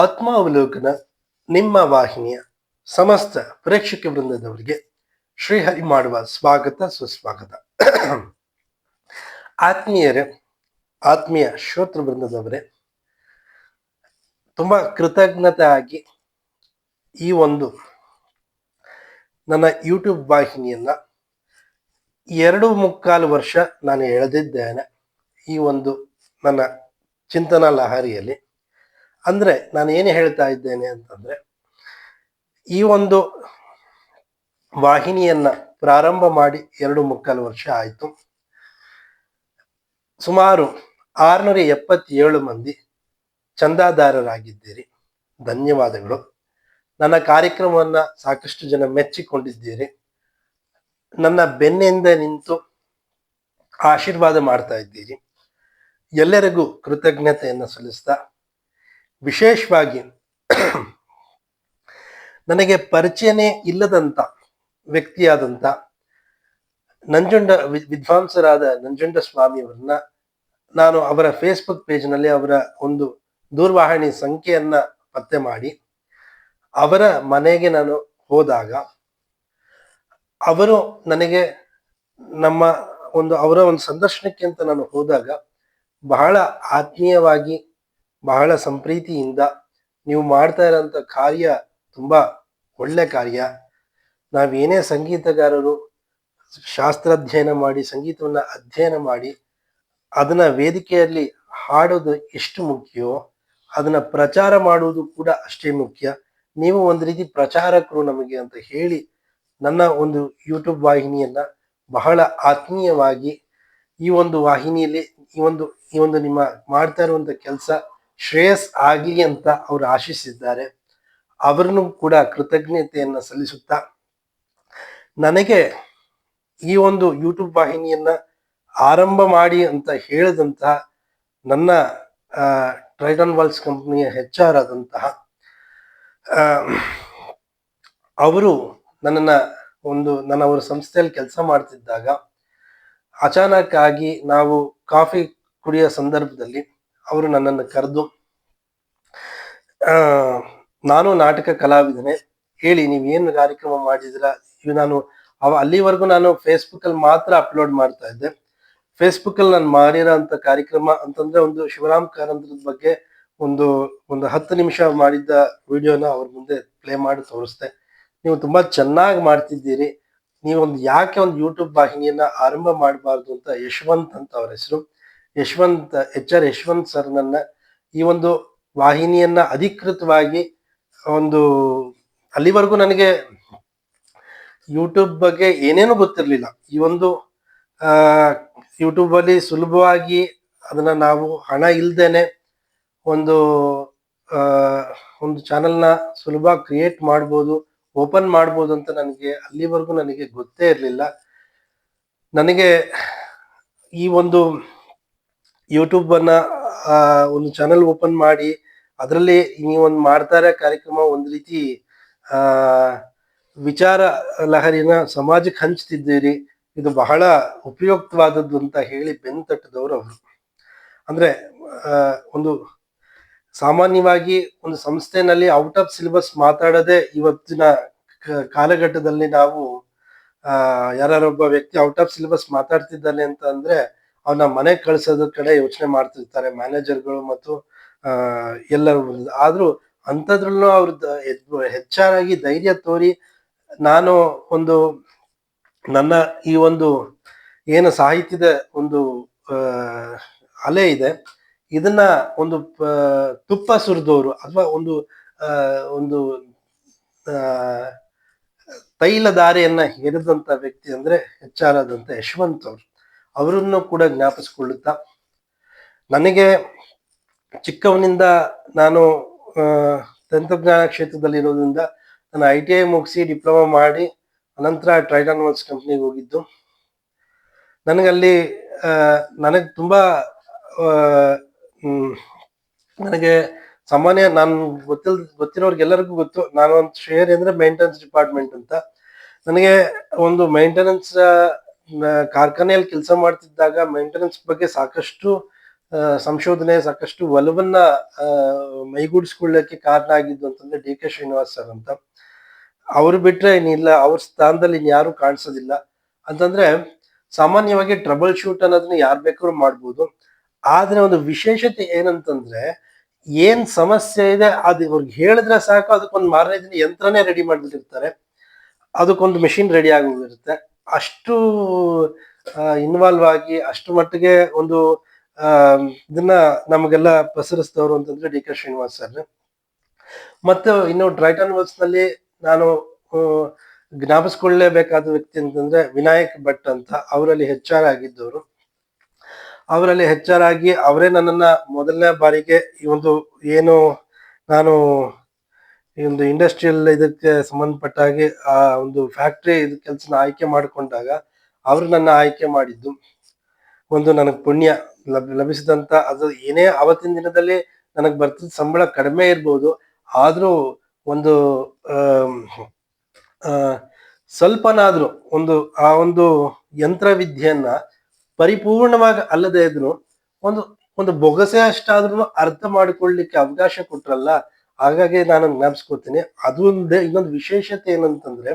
ಆತ್ಮಾವಲೋಕನ ನಿಮ್ಮ ವಾಹಿನಿಯ ಸಮಸ್ತ ಪ್ರೇಕ್ಷಕ ವೃಂದದವರಿಗೆ ಶ್ರೀಹರಿ ಮಾಡುವ ಸ್ವಾಗತ ಸುಸ್ವಾಗತ. ಆತ್ಮೀಯರೇ, ಆತ್ಮೀಯ ಶ್ರೋತೃ ವೃಂದದವರೇ, ತುಂಬಾ ಕೃತಜ್ಞತೆ ಆಗಿ ಈ ಒಂದು ನನ್ನ ಯೂಟ್ಯೂಬ್ ವಾಹಿನಿಯನ್ನ 2.25 ವರ್ಷ ನಾನು ಎಳೆದಿದ್ದೇನೆ. ಈ ಒಂದು ನನ್ನ ಚಿಂತನಾ ಲಹರಿಯಲ್ಲಿ ಅಂದ್ರೆ ನಾನು ಏನು ಹೇಳ್ತಾ ಇದ್ದೇನೆ ಅಂತಂದ್ರೆ, ಈ ಒಂದು ವಾಹಿನಿಯನ್ನ ಪ್ರಾರಂಭ ಮಾಡಿ 2.25 ವರ್ಷ ಆಯಿತು. ಸುಮಾರು 677 ಮಂದಿ ಚಂದಾದಾರರಾಗಿದ್ದೀರಿ. ಧನ್ಯವಾದಗಳು. ನನ್ನ ಕಾರ್ಯಕ್ರಮವನ್ನ ಸಾಕಷ್ಟು ಜನ ಮೆಚ್ಚಿಕೊಂಡಿದ್ದೀರಿ. ನನ್ನ ಬೆನ್ನಿಂದ ನಿಂತು ಆಶೀರ್ವಾದ ಮಾಡ್ತಾ ಇದ್ದೀರಿ. ಎಲ್ಲರಿಗೂ ಕೃತಜ್ಞತೆಯನ್ನು ಸಲ್ಲಿಸ್ತಾ, ವಿಶೇಷವಾಗಿ ನನಗೆ ಪರಿಚಯನೇ ಇಲ್ಲದಂತ ವ್ಯಕ್ತಿಯಾದಂಥ ನಂಜುಂಡ ವಿದ್ವಾಂಸರಾದ ನಂಜುಂಡ ಸ್ವಾಮಿಯವರನ್ನ ನಾನು ಅವರ ಫೇಸ್ಬುಕ್ ಪೇಜ್ನಲ್ಲಿ ಅವರ ಒಂದು ದೂರವಾಣಿ ಸಂಖ್ಯೆಯನ್ನ ಪತ್ತೆ ಮಾಡಿ ಅವರ ಮನೆಗೆ ನಾನು ಹೋದಾಗ ಅವರು ನನಗೆ ಅವರ ಒಂದು ಸಂದರ್ಶನಕ್ಕೆ ಅಂತ ನಾನು ಹೋದಾಗ ಬಹಳ ಆತ್ಮೀಯವಾಗಿ, ಬಹಳ ಸಂಪ್ರೀತಿಯಿಂದ, ನೀವು ಮಾಡ್ತಾ ಇರೋಂಥ ಕಾರ್ಯ ತುಂಬಾ ಒಳ್ಳೆ ಕಾರ್ಯ, ನಾವೇನೇ ಸಂಗೀತಗಾರರು ಶಾಸ್ತ್ರಾಧ್ಯಯನ ಮಾಡಿ, ಸಂಗೀತವನ್ನ ಅಧ್ಯಯನ ಮಾಡಿ ಅದನ್ನ ವೇದಿಕೆಯಲ್ಲಿ ಹಾಡೋದು ಎಷ್ಟು ಮುಖ್ಯವೋ ಅದನ್ನ ಪ್ರಚಾರ ಮಾಡುವುದು ಕೂಡ ಅಷ್ಟೇ ಮುಖ್ಯ. ನೀವು ಒಂದು ರೀತಿ ಪ್ರಚಾರಕರು ನಮಗೆ ಅಂತ ಹೇಳಿ ನನ್ನ ಒಂದು ಯೂಟ್ಯೂಬ್ ವಾಹಿನಿಯನ್ನ ಬಹಳ ಆತ್ಮೀಯವಾಗಿ ಈ ಒಂದು ವಾಹಿನಿಯಲ್ಲಿ ಈ ಒಂದು ನಿಮ್ಮ ಮಾಡ್ತಾ ಇರುವಂತ ಕೆಲಸ ಶ್ರೇಯಸ್ ಆಗ್ಲಿ ಅಂತ ಅವರು ಆಶಿಸಿದ್ದಾರೆ. ಅವರನ್ನು ಕೂಡ ಕೃತಜ್ಞತೆಯನ್ನ ಸಲ್ಲಿಸುತ್ತಾ, ನನಗೆ ಈ ಒಂದು ಯೂಟ್ಯೂಬ್ ವಾಹಿನಿಯನ್ನ ಆರಂಭ ಮಾಡಿ ಅಂತ ಹೇಳಿದಂತಹ ನನ್ನ ಟ್ರೈಡನ್ ವಾಲ್ಸ್ ಕಂಪನಿಯ HR ಆದಂತಹ ಅವರು ನಾನು ಅವರ ಸಂಸ್ಥೆಯಲ್ಲಿ ಕೆಲಸ ಮಾಡ್ತಿದ್ದಾಗ ಅಚಾನಕ್ ಆಗಿ ನಾವು ಕಾಫಿ ಕುಡಿಯೋ ಸಂದರ್ಭದಲ್ಲಿ ಅವರು ನನ್ನನ್ನು ಕರೆದು, ನಾನು ನಾಟಕ ಕಲಾವಿದನೇ, ಹೇಳಿ ನೀವೇನು ಕಾರ್ಯಕ್ರಮ ಮಾಡಿದಿರ. ನಾನು ಅಲ್ಲಿವರೆಗೂ ನಾನು ಫೇಸ್ಬುಕ್ ಅಲ್ಲಿ ಮಾತ್ರ ಅಪ್ಲೋಡ್ ಮಾಡ್ತಾ ಇದ್ದೆ. ಫೇಸ್ಬುಕ್ ಅಲ್ಲಿ ನಾನು ಮಾಡಿರೋ ಅಂತ ಕಾರ್ಯಕ್ರಮ ಅಂತಂದ್ರೆ ಒಂದು ಶಿವರಾಮ್ ಕಾರಂತರದ ಬಗ್ಗೆ ಒಂದು 10 ನಿಮಿಷ ಮಾಡಿದ್ದ ವಿಡಿಯೋನ ಅವ್ರ ಮುಂದೆ ಪ್ಲೇ ಮಾಡಿ ತೋರಿಸ್ದೆ. ನೀವು ತುಂಬಾ ಚೆನ್ನಾಗಿ ಮಾಡ್ತಿದ್ದೀರಿ, ಯಾಕೆ ಒಂದು ಯೂಟ್ಯೂಬ್ ವಾಹಿನಿಯನ್ನ ಆರಂಭ ಮಾಡಬಾರ್ದು ಅಂತ ಯಶವಂತ್ ಅಂತ ಅವರ ಹೆಸರು, HR ಯಶವಂತ್ ಸರ್ ನನ್ನ ಈ ಒಂದು ವಾಹಿನಿಯನ್ನ ಅಧಿಕೃತವಾಗಿ ಅಲ್ಲಿವರೆಗೂ ನನಗೆ ಯೂಟ್ಯೂಬ್ ಬಗ್ಗೆ ಏನೇನು ಗೊತ್ತಿರ್ಲಿಲ್ಲ. ಈ ಒಂದು ಯೂಟ್ಯೂಬ್ ಅಲ್ಲಿ ಸುಲಭವಾಗಿ ಅದನ್ನ ನಾವು ಹಣ ಇಲ್ದೇನೆ ಒಂದು ಚಾನೆಲ್ನ ಸುಲಭ ಕ್ರಿಯೇಟ್ ಮಾಡ್ಬೋದು, ಓಪನ್ ಮಾಡ್ಬೋದು ಅಂತ ಅಲ್ಲಿವರೆಗೂ ನನಗೆ ಗೊತ್ತೇ ಇರಲಿಲ್ಲ. ನನಗೆ ಈ ಒಂದು ಯೂಟ್ಯೂಬ್ ಅನ್ನ ಒಂದು ಚಾನೆಲ್ ಓಪನ್ ಮಾಡಿ ಅದರಲ್ಲಿ ನೀವೊಂದು ಮಾಡ್ತಾರೆ ಕಾರ್ಯಕ್ರಮ, ಒಂದು ರೀತಿ ವಿಚಾರ ಲಹರಿನ ಸಮಾಜಕ್ಕೆ ಹಂಚ್ತಿದ್ದೀರಿ, ಇದು ಬಹಳ ಉಪಯುಕ್ತವಾದದ್ದು ಅಂತ ಹೇಳಿ ಬೆನ್ತಟ್ಟದವರು ಅವರು. ಅಂದ್ರೆ ಒಂದು ಸಾಮಾನ್ಯವಾಗಿ ಒಂದು ಸಂಸ್ಥೆನಲ್ಲಿ ಔಟ್ ಆಫ್ ಸಿಲೆಬಸ್ ಮಾತಾಡೋದೇ ಇವತ್ತಿನ ಕಾಲಘಟ್ಟದಲ್ಲಿ ನಾವು ಯಾರೊಬ್ಬ ವ್ಯಕ್ತಿ ಔಟ್ ಆಫ್ ಸಿಲೆಬಸ್ ಮಾತಾಡ್ತಿದ್ದಾನೆ ಅಂತ ಅಂದ್ರೆ ಅವನ ಮನೆ ಕಳ್ಸೋದ್ರ ಕಡೆ ಯೋಚನೆ ಮಾಡ್ತಿರ್ತಾರೆ ಮ್ಯಾನೇಜರ್ಗಳು ಮತ್ತು ಎಲ್ಲರೂ. ಆದ್ರೂ ಅಂಥದ್ರಲ್ಲೂ ಅವ್ರದ್ದು ಹೆಚ್ಚಾಗಿ ಧೈರ್ಯ ತೋರಿ ನಾನು ನನ್ನ ಈ ಒಂದು ಏನು ಸಾಹಿತ್ಯದ ಒಂದು ಅಲೆ ಇದೆ ಇದನ್ನ ಒಂದು ತುಪ್ಪ ಸುರಿದವರು ಅಥವಾ ಒಂದು ತೈಲ ಧಾರೆಯನ್ನ ಎರೆದಂತ ವ್ಯಕ್ತಿ ಅಂದ್ರೆ HR ಆದಂತ ಯಶವಂತ್ ಅವರು. ಅವರನ್ನು ಕೂಡ ಜ್ಞಾಪಿಸ್ಕೊಳ್ಳುತ್ತಾ, ನನಗೆ ಚಿಕ್ಕವನಿಂದ ನಾನು ತಂತ್ರಜ್ಞಾನ ಕ್ಷೇತ್ರದಲ್ಲಿ ಇರೋದ್ರಿಂದ ನಾನು ITI ಮುಗಿಸಿ ಡಿಪ್ಲೊಮಾ ಮಾಡಿ ಅನಂತರ ಟ್ರೈಡನ್ ವರ್ಕ್ಸ್ ಕಂಪ್ನಿಗೆ ಹೋಗಿದ್ದು. ನನಗಲ್ಲಿ ನನಗೆ ತುಂಬಾ ನನಗೆ ಸಾಮಾನ್ಯ ನಾನು ಗೊತ್ತಿರೋರ್ಗೆಲ್ಲರಿಗೂ ಗೊತ್ತು, ನಾನು ಒಂದು ಶೇರ್ ಅಂದ್ರೆ ಮೇಂಟೆನೆನ್ಸ್ ಡಿಪಾರ್ಟ್ಮೆಂಟ್ ಅಂತ. ನನಗೆ ಒಂದು ಮೇಂಟೆನೆನ್ಸ್ ಕಾರ್ಖಾನೆಯಲ್ಲಿ ಕೆಲಸ ಮಾಡ್ತಿದ್ದಾಗ ಮೇಂಟೆನೆನ್ಸ್ ಬಗ್ಗೆ ಸಾಕಷ್ಟು ಸಂಶೋಧನೆ, ಸಾಕಷ್ಟು ಒಲವನ್ನ ಮೈಗೂಡಿಸ್ಕೊಳ್ಳಕ್ಕೆ ಕಾರಣ ಆಗಿದ್ದು ಅಂತಂದ್ರೆ DK ಶ್ರೀನಿವಾಸ್ ಸರ್ ಅಂತ. ಅವ್ರು ಬಿಟ್ರೆ ಏನಿಲ್ಲ, ಅವ್ರ ಸ್ಥಾನದಲ್ಲಿ ಇನ್ಯಾರು ಕಾಣಿಸೋದಿಲ್ಲ. ಅಂತಂದ್ರೆ ಸಾಮಾನ್ಯವಾಗಿ ಟ್ರಬಲ್ ಶೂಟ್ ಅನ್ನೋದನ್ನ ಯಾರು ಬೇಕಾದ್ರೂ ಮಾಡ್ಬೋದು. ಆದ್ರೆ ಒಂದು ವಿಶೇಷತೆ ಏನಂತಂದ್ರೆ, ಏನ್ ಸಮಸ್ಯೆ ಇದೆ ಅದು ಇವ್ರಿಗೆ ಹೇಳಿದ್ರೆ ಸಾಕು, ಅದಕ್ಕೊಂದು ಮಾರನೇ ದಿನ ಯಂತ್ರನೇ ರೆಡಿ ಮಾಡ್ಬಿಟ್ಟಿರ್ತಾರೆ, ಅದಕ್ಕೊಂದು ಮೆಷಿನ್ ರೆಡಿ ಆಗೋಗಿರುತ್ತೆ. ಅಷ್ಟು ಇನ್ವಾಲ್ವ್ ಆಗಿ ಅಷ್ಟು ಮಟ್ಟಿಗೆ ಒಂದು ಇದನ್ನ ನಮಗೆಲ್ಲ ಪಸರಿಸಿದವರು ಅಂತಂದ್ರೆ DK ಶ್ರೀನಿವಾಸ್ ಸರ್. ಮತ್ತು ಇನ್ನು ಟ್ರೈಟನ್ ವರ್ಕ್ಸ್ ನಲ್ಲಿ ನಾನು ಜ್ಞಾಪಿಸ್ಕೊಳ್ಳೇಬೇಕಾದ ವ್ಯಕ್ತಿ ಅಂತಂದ್ರೆ ವಿನಾಯಕ್ ಭಟ್ ಅಂತ. ಅವರಲ್ಲಿ HR ಆಗಿದ್ದವರು. ಅವರಲ್ಲಿ HR ಆಗಿ ಅವರೇ ನನ್ನನ್ನ ಮೊದಲನೇ ಬಾರಿಗೆ ಈ ಒಂದು ಏನು ನಾನು ಈ ಒಂದು ಇಂಡಸ್ಟ್ರಿಯಲ್ ಇದಕ್ಕೆ ಸಂಬಂಧಪಟ್ಟ ಹಾಗೆ ಆ ಒಂದು ಫ್ಯಾಕ್ಟ್ರಿ ಕೆಲಸನ ಆಯ್ಕೆ ಮಾಡಿಕೊಂಡಾಗ ಅವರು ನನ್ನ ಆಯ್ಕೆ ಮಾಡಿದ್ದು ಒಂದು ನನಗೆ ಪುಣ್ಯ ಲಭಿಸಿದಂತ. ಅದು ಏನೇ ಆವತ್ತಿನ ದಿನದಲ್ಲಿ ನನಗೆ ಬರ್ತಿದ್ದ ಸಂಬಳ ಕಡಿಮೆ ಇರ್ಬೋದು, ಆದ್ರೂ ಒಂದು ಸ್ವಲ್ಪನಾದ್ರೂ ಆ ಒಂದು ಯಂತ್ರವಿದ್ಯೆಯನ್ನ ಪರಿಪೂರ್ಣವಾಗಿ ಅಲ್ಲದೆ ಇದ್ರು ಒಂದು ಬೊಗಸೆ ಅಷ್ಟಾದ್ರೂ ಅರ್ಥ ಮಾಡಿಕೊಳ್ಳಿಕ್ಕೆ ಅವಕಾಶ ಕೊಟ್ರಲ್ಲ, ಹಾಗಾಗಿ ನಾನು ಜ್ಞಾಪಿಸ್ಕೊತೀನಿ. ಇನ್ನೊಂದು ವಿಶೇಷತೆ ಏನಂತಂದ್ರೆ,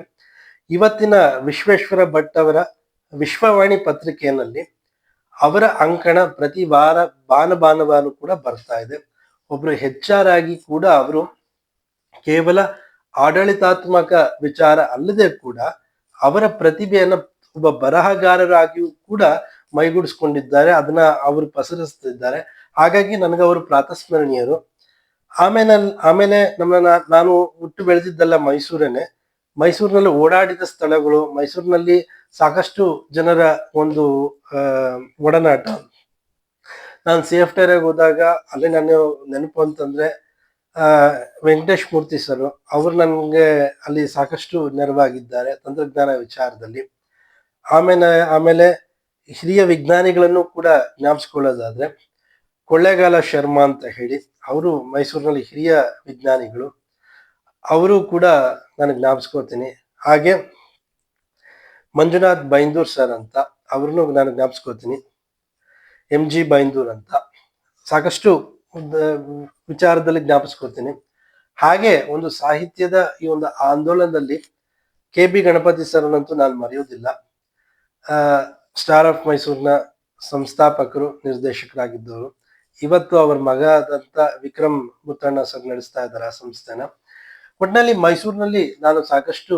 ಇವತ್ತಿನ ವಿಶ್ವೇಶ್ವರ ಭಟ್ ಅವರ ವಿಶ್ವವಾಣಿ ಪತ್ರಿಕೆಯಲ್ಲಿ ಅವರ ಅಂಕಣ ಪ್ರತಿ ವಾರ ಭಾನುವಾರ ಕೂಡ ಬರ್ತಾ ಇದೆ. ಒಬ್ರು HR ಆಗಿ ಕೂಡ ಅವರು ಕೇವಲ ಆಡಳಿತಾತ್ಮಕ ವಿಚಾರ ಅಲ್ಲದೆ ಕೂಡ ಅವರ ಪ್ರತಿಭೆಯನ್ನ ಒಬ್ಬ ಬರಹಗಾರರಾಗಿಯೂ ಕೂಡ ಮೈಗೂಡಿಸ್ಕೊಂಡಿದ್ದಾರೆ, ಅದನ್ನ ಅವರು ಪಸರಿಸ್ತಿದ್ದಾರೆ. ಹಾಗಾಗಿ ನನಗೆ ಅವರು ಪ್ರಾತಸ್ಮರಣೀಯರು. ಆಮೇಲೆ ನಾನು ಹುಟ್ಟು ಬೆಳೆದಿದ್ದಲ್ಲ ಮೈಸೂರಿನಲ್ಲಿ ಓಡಾಡಿದ ಸ್ಥಳಗಳು, ಮೈಸೂರಿನಲ್ಲಿ ಸಾಕಷ್ಟು ಜನರ ಒಂದು ಒಡನಾಟ. ನಾನು ಸೇಫ್ಟೇರಾಗಿ ಹೋದಾಗ ಅಲ್ಲಿ ನಾನು ನೆನಪು ಅಂತಂದ್ರೆ ವೆಂಕಟೇಶ್ ಮೂರ್ತಿ ಸರ್, ಅವರು ನನಗೆ ಅಲ್ಲಿ ಸಾಕಷ್ಟು ನೆರವಾಗಿದ್ದಾರೆ ತಂತ್ರಜ್ಞಾನ ವಿಚಾರದಲ್ಲಿ. ಆಮೇಲೆ ಹಿರಿಯ ವಿಜ್ಞಾನಿಗಳನ್ನು ಕೂಡ ಜ್ಞಾಪಿಸ್ಕೊಳ್ಳೋದಾದ್ರೆ ಕೊಳ್ಳೇಗಾಲ ಶರ್ಮಾ ಅಂತ ಹೇಳಿ, ಅವರು ಮೈಸೂರಿನಲ್ಲಿ ಹಿರಿಯ ವಿಜ್ಞಾನಿಗಳು, ಅವರು ಕೂಡ ನಾನು ಜ್ಞಾಪಿಸ್ಕೋತೀನಿ. ಹಾಗೆ ಮಂಜುನಾಥ್ ಬೈಂದೂರ್ ಸರ್ ಅಂತ, ಅವ್ರನ್ನು ನಾನು ಜ್ಞಾಪಿಸ್ಕೋತೀನಿ. MG ಬೈಂದೂರ್ ಅಂತ ಸಾಕಷ್ಟು ವಿಚಾರದಲ್ಲಿ ಜ್ಞಾಪಿಸ್ಕೋತೀನಿ. ಹಾಗೆ ಒಂದು ಸಾಹಿತ್ಯದ ಈ ಒಂದು ಆಂದೋಲನದಲ್ಲಿ KB ಗಣಪತಿ ಸರ್ನಂತೂ ನಾನು ಮರೆಯೋದಿಲ್ಲ. ಸ್ಟಾರ್ ಆಫ್ ಮೈಸೂರಿನ ಸಂಸ್ಥಾಪಕರು, ನಿರ್ದೇಶಕರಾಗಿದ್ದವರು. ಇವತ್ತು ಅವರ ಮಗ ಆದಂತ ವಿಕ್ರಮ್ ಮುತ್ತಣ್ಣ ಸರ್ ನಡೆಸ್ತಾ ಇದ್ದಾರೆ ಆ ಸಂಸ್ಥೆನ. ಒಟ್ಟಿನಲ್ಲಿ ಮೈಸೂರಿನಲ್ಲಿ ನಾನು ಸಾಕಷ್ಟು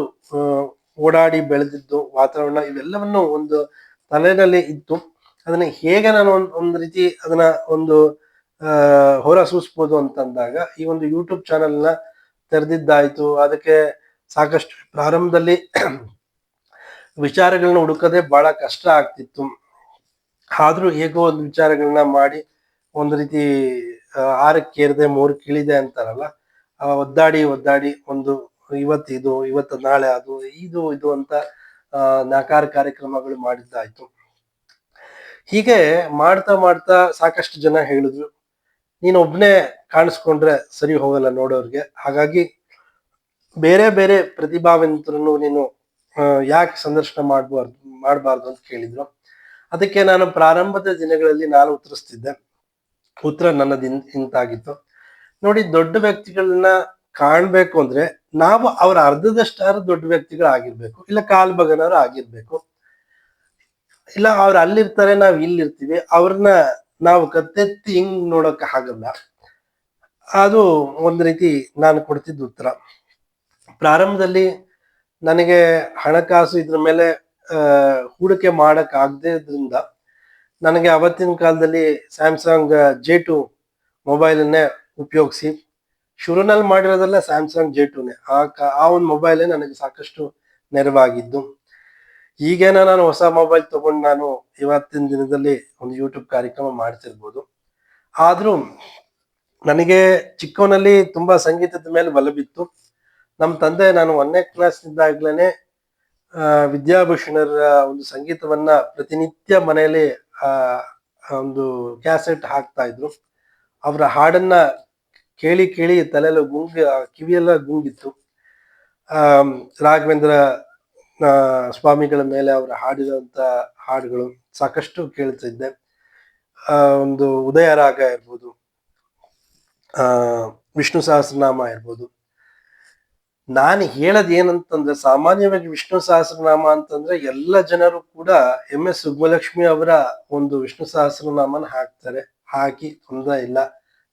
ಓಡಾಡಿ ಬೆಳೆದಿದ್ದು, ವಾತಾವರಣ ಇವೆಲ್ಲವನ್ನು ಒಂದು ತಲೆಯಲ್ಲಿ ಇತ್ತು. ಅದನ್ನ ಹೇಗೆ ನಾನು ಒಂದು ರೀತಿ ಅದನ್ನ ಒಂದು ಹೊರ ಸೂಸ್ಬೋದು ಅಂತಂದಾಗ ಈ ಒಂದು ಯೂಟ್ಯೂಬ್ ಚಾನೆಲ್ನ ತೆರೆದಿದ್ದಾಯ್ತು. ಅದಕ್ಕೆ ಸಾಕಷ್ಟು ಪ್ರಾರಂಭದಲ್ಲಿ ವಿಚಾರಗಳನ್ನ ಹುಡುಕದೆ ಬಹಳ ಕಷ್ಟ ಆಗ್ತಿತ್ತು. ಆದ್ರೂ ಹೇಗೋ ಒಂದು ವಿಚಾರಗಳನ್ನ ಮಾಡಿ ಒಂದು ರೀತಿ 6ಕ್ಕೇರಿದೆ 3ಕ್ಕಿಳಿದೆ ಅಂತಾರಲ್ಲ, ಒದ್ದಾಡಿ ಒಂದು ಇವತ್ತು ನಾಳೆ ಅದು ಇದು ಅಂತ ನಾಕಾರ ಕಾರ್ಯಕ್ರಮಗಳು ಮಾಡಿದ್ದಾಯ್ತು. ಹೀಗೆ ಮಾಡ್ತಾ ಸಾಕಷ್ಟು ಜನ ಹೇಳಿದ್ರು, ನೀನು ಒಬ್ನೇ ಕಾಣಿಸ್ಕೊಂಡ್ರೆ ಸರಿ ಹೋಗಲ್ಲ ನೋಡೋರ್ಗೆ, ಹಾಗಾಗಿ ಬೇರೆ ಬೇರೆ ಪ್ರತಿಭಾವಂತರನ್ನು ನೀನು ಯಾಕೆ ಸಂದರ್ಶನ ಮಾಡಬಾರ್ದು ಅಂತ ಕೇಳಿದ್ರು. ಅದಕ್ಕೆ ನಾನು ಪ್ರಾರಂಭದ ದಿನಗಳಲ್ಲಿ ನಾನು ಉತ್ತರಿಸ್ತಿದ್ದೆ. ಉತ್ತರ ನನ್ನದು ಇಂತಾಗಿತ್ತು, ನೋಡಿ, ದೊಡ್ಡ ವ್ಯಕ್ತಿಗಳನ್ನ ಕಾಣ್ಬೇಕು ಅಂದ್ರೆ ನಾವು ಅವ್ರ ಅರ್ಧದಷ್ಟಾರು ದೊಡ್ಡ ವ್ಯಕ್ತಿಗಳು ಆಗಿರ್ಬೇಕು, ಇಲ್ಲ ಕಾಲ್ ಬಗನವ್ರು ಆಗಿರ್ಬೇಕು, ಇಲ್ಲ ಅವ್ರು ಅಲ್ಲಿರ್ತಾರೆ ನಾವ್ ಇಲ್ಲಿರ್ತೀವಿ, ಅವ್ರನ್ನ ನಾವು ಕತ್ತೆತ್ತಿ ಹಿಂಗ್ ನೋಡಕ್ ಆಗಲ್ಲ. ಅದು ಒಂದ್ ರೀತಿ ನಾನು ಕೊಡ್ತಿದ್ದ ಉತ್ತರ. ಪ್ರಾರಂಭದಲ್ಲಿ ನನಗೆ ಹಣಕಾಸು ಇದ್ರ ಮೇಲೆ ಹೂಡಿಕೆ ಮಾಡಕ್ ಆಗದೆ ಇದ್ರಿಂದ ನನಗೆ ಅವತ್ತಿನ ಕಾಲದಲ್ಲಿ ಸ್ಯಾಮ್ಸಂಗ್ J2 ಮೊಬೈಲನ್ನೇ ಉಪಯೋಗಿಸಿ, ಶುರುನಲ್ಲಿ ಮಾಡಿರೋದೆಲ್ಲ ಸ್ಯಾಮ್ಸಂಗ್ J2ನೇ. ಆ ಒಂದು ಮೊಬೈಲೇ ನನಗೆ ಸಾಕಷ್ಟು ನೆರವಾಗಿದ್ದು. ಈಗೇನ ನಾನು ಹೊಸ ಮೊಬೈಲ್ ತಗೊಂಡು ನಾನು ಇವತ್ತಿನ ದಿನದಲ್ಲಿ ಒಂದು ಯೂಟ್ಯೂಬ್ ಕಾರ್ಯಕ್ರಮ ಮಾಡ್ತಿರ್ಬೋದು. ಆದ್ರೂ ನನಗೆ ಚಿಕ್ಕವನಲ್ಲಿ ತುಂಬಾ ಸಂಗೀತದ ಮೇಲೆ ಒಲವಿತ್ತು. ನಮ್ಮ ತಂದೆ ನಾನು 1ನೇ ಕ್ಲಾಸ್ ಇದ್ದಾಗ್ಲೇನೆ ವಿದ್ಯಾಭೂಷಣರ ಒಂದು ಸಂಗೀತವನ್ನ ಪ್ರತಿನಿತ್ಯ ಮನೆಯಲ್ಲಿ ಆ ಒಂದು ಕ್ಯಾಸೆಟ್ ಹಾಕ್ತಾ ಇದ್ರು. ಅವರ ಹಾಡನ್ನ ಕೇಳಿ ಕೇಳಿ ತಲೆಯೆಲ್ಲ ಕಿವಿಯೆಲ್ಲ ಗುಂಗಿತ್ತು. ರಾಘವೇಂದ್ರ ಸ್ವಾಮಿಗಳ ಮೇಲೆ ಅವರು ಹಾಡಿರುವಂತ ಹಾಡುಗಳು ಸಾಕಷ್ಟು ಕೇಳ್ತಿದ್ದೆ. ಒಂದು ಉದಯ ರಾಗ ಇರ್ಬೋದು, ವಿಷ್ಣು ಸಹಸ್ರನಾಮ ಇರ್ಬೋದು. ನಾನು ಹೇಳದ್ ಏನಂತಂದ್ರೆ, ಸಾಮಾನ್ಯವಾಗಿ ವಿಷ್ಣು ಸಹಸ್ರನಾಮ ಅಂತಂದ್ರೆ ಎಲ್ಲ ಜನರು ಕೂಡ MS ಸುಬ್ಬಲಕ್ಷ್ಮಿ ಅವರ ಒಂದು ವಿಷ್ಣು ಸಹಸ್ರನಾಮನ ಹಾಕ್ತಾರೆ. ಹಾಕಿ ತೊಂದರೆ ಇಲ್ಲ,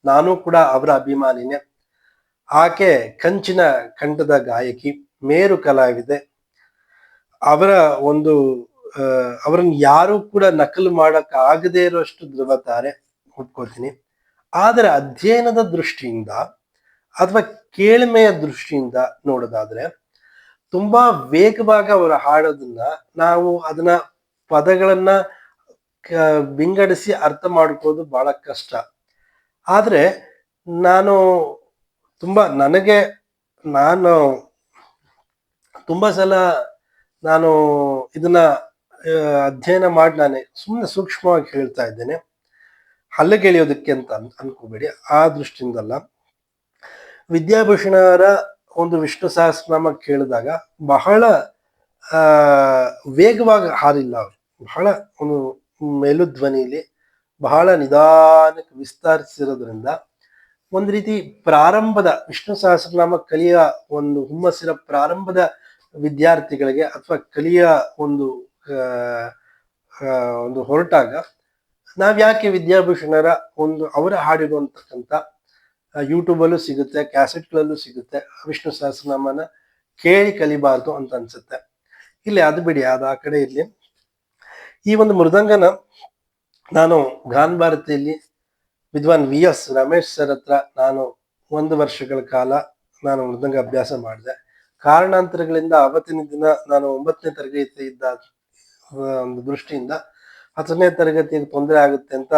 ನಾನು ಕೂಡ ಅವರ ಅಭಿಮಾನಿನೇ. ಆಕೆ ಕಂಚಿನ ಕಂಠದ ಗಾಯಕಿ, ಮೇರು ಕಲಾವಿದೆ. ಅವರ ಒಂದು ಅವರನ್ನು ಯಾರು ಕೂಡ ನಕಲು ಮಾಡಕ್ ಆಗದೇ ಇರುವಷ್ಟು ಧ್ರುವತಾರೆ, ಒಪ್ಕೋತೀನಿ. ಆದರೆ ಅಧ್ಯಯನದ ದೃಷ್ಟಿಯಿಂದ ಅಥವಾ ಕೇಳ್ಮೆಯ ದೃಷ್ಟಿಯಿಂದ ನೋಡೋದಾದ್ರೆ ತುಂಬಾ ವೇಗವಾಗಿ ಅವರ ಹಾಡೋದನ್ನ ನಾವು ಅದನ್ನ ಪದಗಳನ್ನ ವಿಂಗಡಿಸಿ ಅರ್ಥ ಮಾಡ್ಕೋದು ಬಹಳ ಕಷ್ಟ. ಆದ್ರೆ ನಾನು ತುಂಬಾ ಸಲ ನಾನು ಇದನ್ನ ಅಧ್ಯಯನ ಮಾಡಿ ನಾನೇ ಸುಮ್ಮನೆ ಸೂಕ್ಷ್ಮವಾಗಿ ಹೇಳ್ತಾ ಇದ್ದೇನೆ, ಹಲ್ಲಗೆಳೆಯೋದಕ್ಕೆ ಅಂತ ಅನ್ಕೋಬೇಡಿ, ಆ ದೃಷ್ಟಿಯಿಂದಲ್ಲ. ವಿದ್ಯಾಭೂಷಣರ ಒಂದು ವಿಷ್ಣು ಸಹಸ್ರನಾಮ ಕೇಳಿದಾಗ ಬಹಳ ವೇಗವಾಗಿ ಹಾಡಿಲ್ಲ ಅವರು, ಬಹಳ ಒಂದು ಮೆಲು ಧ್ವನಿಲಿ ಬಹಳ ನಿಧಾನಕ್ಕೆ ವಿಸ್ತರಿಸಿರೋದ್ರಿಂದ ಒಂದು ರೀತಿ ಪ್ರಾರಂಭದ ವಿಷ್ಣು ಸಹಸ್ರನಾಮ ಕಲಿಯ ಒಂದು ಹುಮ್ಮಸ್ಸಿನ ಪ್ರಾರಂಭದ ವಿದ್ಯಾರ್ಥಿಗಳಿಗೆ ಅಥವಾ ಕಲಿಯ ಒಂದು ಹೊರಟಾಗ ನಾವ್ಯಾಕೆ ವಿದ್ಯಾಭೂಷಣರ ಒಂದು ಅವರ ಹಾಡಿರುವಂತಕ್ಕಂಥ ಯೂಟ್ಯೂಬಲ್ಲೂ ಸಿಗುತ್ತೆ, ಕ್ಯಾಸೆಟ್ಗಳಲ್ಲೂ ಸಿಗುತ್ತೆ, ವಿಷ್ಣು ಸಹಸ್ರನಾಮನ ಕೇಳಿ ಕಲಿಬಾರ್ದು ಅಂತ ಅನ್ಸುತ್ತೆ. ಇಲ್ಲಿ ಅದು ಬಿಡಿ, ಅದು ಆ ಕಡೆ ಇರ್ಲಿ. ಈ ಒಂದು ಮೃದಂಗನ ನಾನು ಗಾನ ಭಾರತಿಯಲ್ಲಿ ವಿದ್ವಾನ್ VS ರಮೇಶ್ ಸರ್ ಹತ್ರ ನಾನು 1 ವರ್ಷಗಳ ಕಾಲ ನಾನು ಮೃದಂಗ ಅಭ್ಯಾಸ ಮಾಡಿದೆ. ಕಾರಣಾಂತರಗಳಿಂದ ಅವತ್ತಿನ ದಿನ ನಾನು 9ನೇ ತರಗತಿ ಇದ್ದ ಒಂದು ದೃಷ್ಟಿಯಿಂದ 10ನೇ ತರಗತಿಗೆ ತೊಂದರೆ ಆಗುತ್ತೆ ಅಂತ